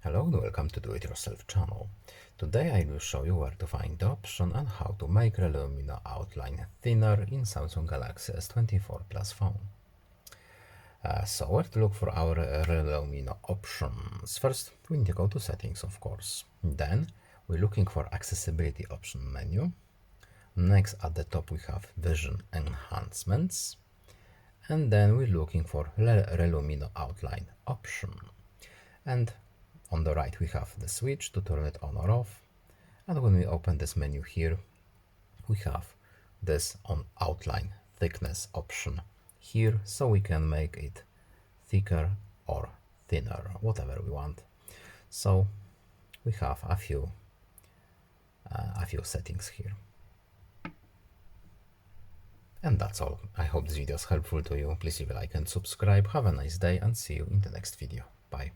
Hello and welcome to Do It Yourself channel. Today I will show you where to find the option and how to make Relumino Outline thinner in Samsung Galaxy S24 Plus phone. So where to look for our Relumino options? First, we need to go to settings, of course. Then we're looking for accessibility option menu. Next at the top we have vision enhancements. And then we're looking for Relumino Outline option. And on the right we have the switch to turn it on or off, and when we open this menu here we have this on outline thickness option here, so we can make it thicker or thinner, whatever we want. So we have a few settings here. And that's all. I hope this video is helpful to you. Please leave a like and subscribe. Have a nice day and see you in the next video. Bye.